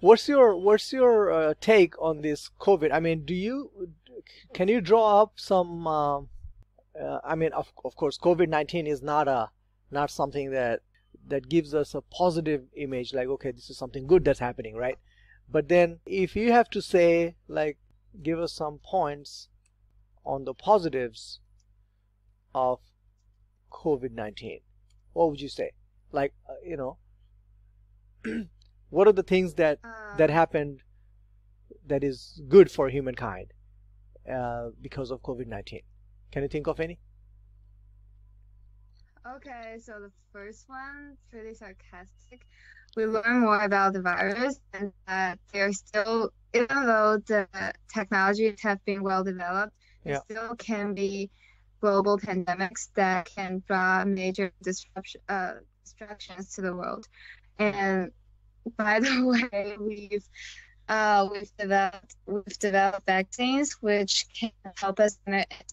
What's your take on this COVID? I mean, can you draw up some? I mean, of course, COVID-19 is not something that gives us a positive image, like, okay, this is something good that's happening, right? But then if you have to say, like, give us some points on the positives of COVID-19, what would you say? Like, what are the things that happened that is good for humankind because of COVID-19? Can you think of any? Okay, so the first one, pretty sarcastic. We learn more about the virus, and that there's still, even though the technologies have been well developed, there still can be global pandemics that can draw major distractions to the world. And by the way, we've developed vaccines which can help us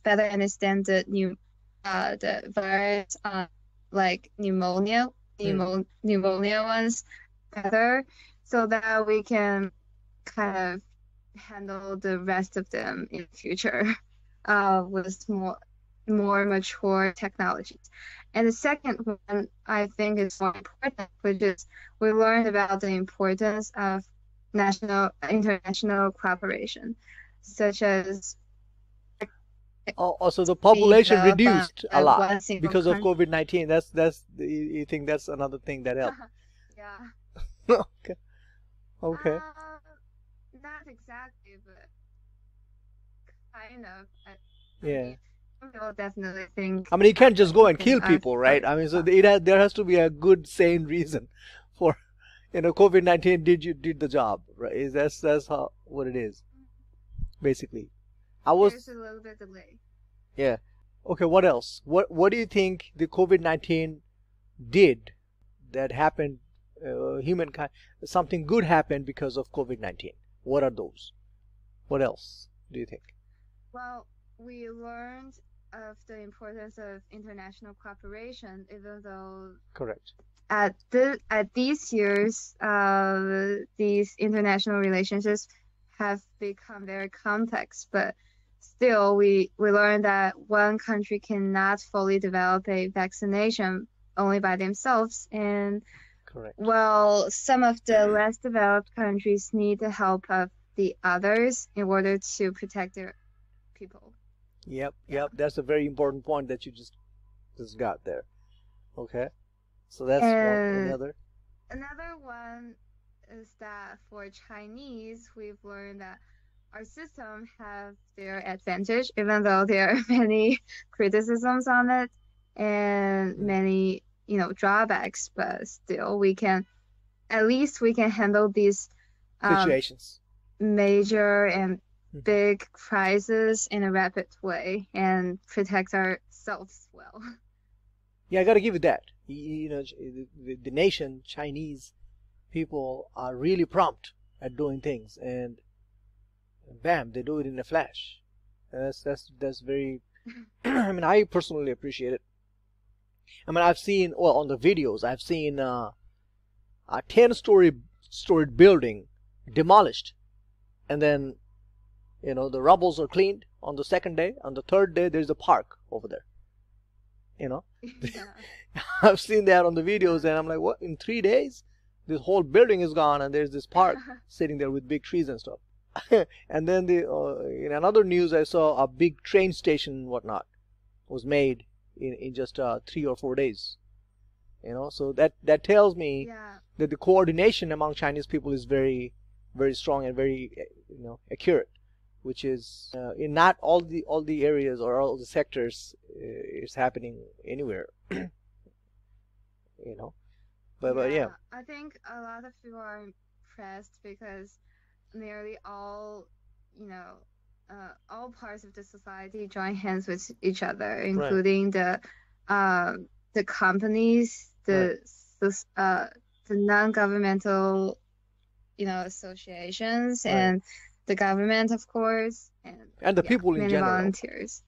better understand the virus, like pneumonia ones better, so that we can kind of handle the rest of them in the future with more mature technologies. And the second one I think is more important, which is we learned about the importance of international cooperation, such as Also, the population reduced a lot because of COVID-19. You think that's another thing that helped? Yeah. Okay. Not exactly, but kind of. Yeah. People definitely think. I mean, you can't just go and kill people, right? I mean, so there has to be a good, sane reason for, COVID-19 did the job, right? That's what it is, basically. There's a little bit delay. Yeah. Okay, what else? What do you think the COVID-19 did that happened, humankind, something good happened because of COVID-19? What are those? What else do you think? Well, we learned of the importance of international cooperation, even though correct at these years, these international relationships have become very complex, but still we learned that one country cannot fully develop a vaccination only by themselves, and correct. Well, some of the less developed countries need the help of the others in order to protect their people. Yep. That's a very important point that you just got there. Okay, so that's one. Another one is that for Chinese, we've learned that our system have their advantage, even though there are many criticisms on it and many drawbacks, but still at least we can handle these situations, major and big crises in a rapid way and protect ourselves well. Yeah, I got to give you that. The nation, Chinese people are really prompt at doing things, and bam, they do it in a flash. And that's very. I mean, I personally appreciate it. I mean, I've seen on the videos, I've seen a 10-story building demolished, and then the rubbles are cleaned on the second day. On the third day, there's a park over there. Yeah. I've seen that on the videos, and I'm like, what? In 3 days, this whole building is gone, and there's this park sitting there with big trees and stuff. And then in another news, I saw a big train station, whatnot, was made in just 3 or 4 days. So that tells me that the coordination among Chinese people is very, very strong and very accurate, which is in not all the areas or all the sectors is happening anywhere. But yeah, I think a lot of people are impressed because nearly all parts of the society join hands with each other, including the companies, the non-governmental associations, and the government, of course, and the people in general, volunteers,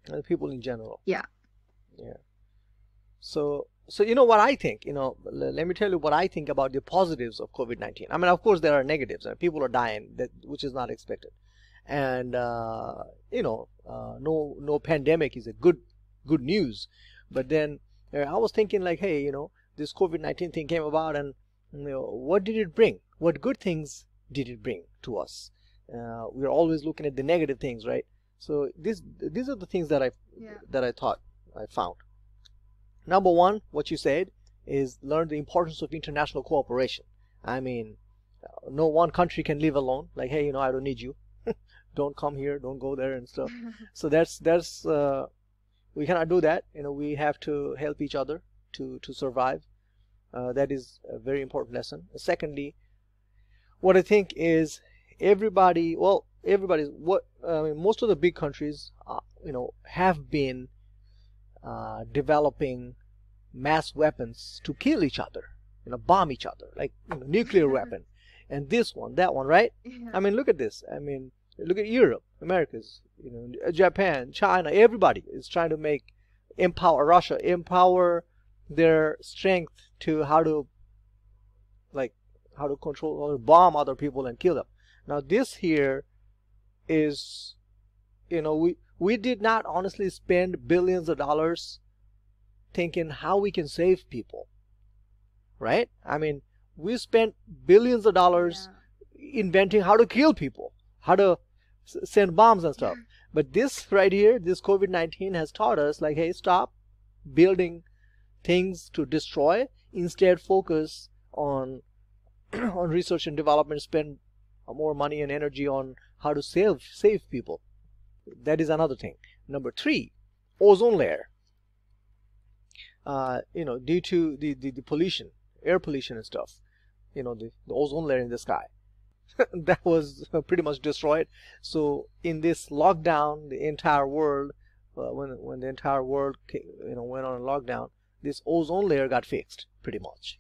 and the people in general. Yeah. So So you know what I think, let me tell you what I think about the positives of COVID-19. I mean, of course there are negatives and people are dying, which is not expected. And no pandemic is a good news. But then I was thinking like, hey, this COVID-19 thing came about, and what did it bring? What good things did it bring to us? We're always looking at the negative things, right? So these are the things that I thought I found. Number one, what you said is learn the importance of international cooperation. I mean, no one country can live alone. Like, hey, I don't need you. Don't come here, don't go there and stuff. So that's we cannot do that. We have to help each other to survive. That is a very important lesson. Secondly, what I think is everybody's most of the big countries have been developing mass weapons to kill each other, bomb each other, like nuclear weapon, and this one, that one, right? Yeah. I mean, look at this. I mean, look at Europe, Americas, Japan, China. Everybody is trying to empower Russia, empower their strength to how to control or bomb other people and kill them. Now this here is, we did not honestly spend billions of dollars thinking how we can save people, right? I mean, we spent billions of dollars inventing how to kill people, how to send bombs and stuff. But this right here, this COVID-19 has taught us, like, hey, stop building things to destroy. Instead, focus on research and development. Spend more money and energy on how to save people. That is another thing. Number three, ozone layer. Due to the pollution, air pollution and stuff, the ozone layer in the sky that was pretty much destroyed. So in this lockdown, the entire world, when the entire world went on a lockdown, this ozone layer got fixed pretty much,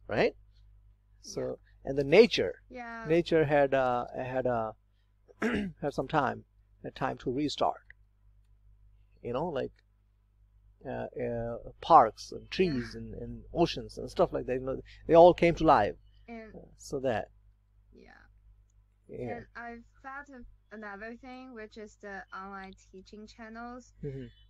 right? So and the nature had had some time to restart, like parks and trees and oceans and stuff like that. They all came to life. And so that. And I've thought of another thing, which is the online teaching channels.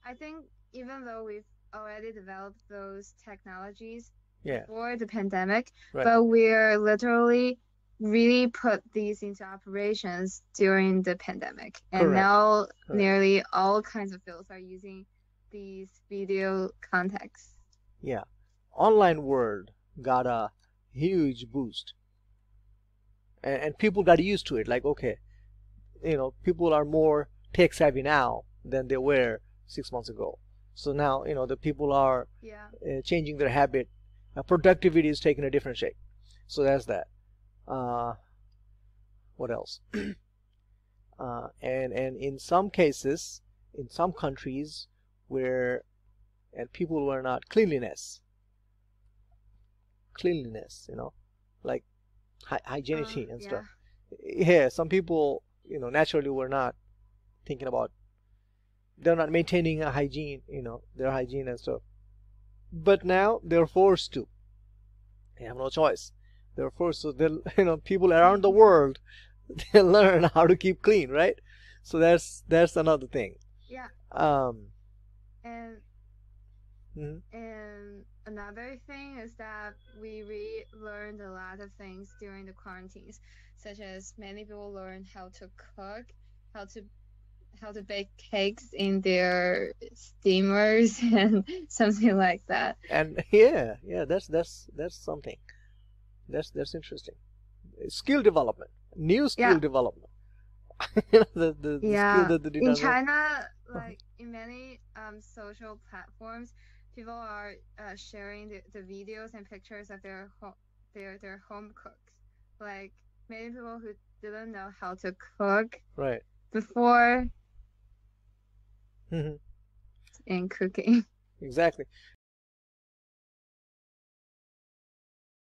I think even though we've already developed those technologies before the pandemic, but we're literally really put these into operations during the pandemic. And now nearly all kinds of fields are using these video contexts. Yeah. Online world got a huge boost. And people got used to it. Like, okay, people are more tech savvy now than they were 6 months ago. So now, the people are changing their habit. Productivity is taking a different shape. So that's that. What else? And in some cases, in some countries where people were not cleanliness, like hygienity and stuff. Yeah, some people, naturally were not thinking about, they're not maintaining a hygiene, their hygiene and stuff. But now they're forced to. They have no choice. They're forced to. People around the world, they learn how to keep clean, right? So that's another thing. Yeah. And another thing is that we learned a lot of things during the quarantines, such as many people learned how to cook, how to bake cakes in their steamers and something like that. And that's something. That's interesting. Skill development, new skill development. the skill that they did in China, like in many social platforms, people are sharing the videos and pictures of their home cooks. Like many people who didn't know how to cook before in cooking. Exactly.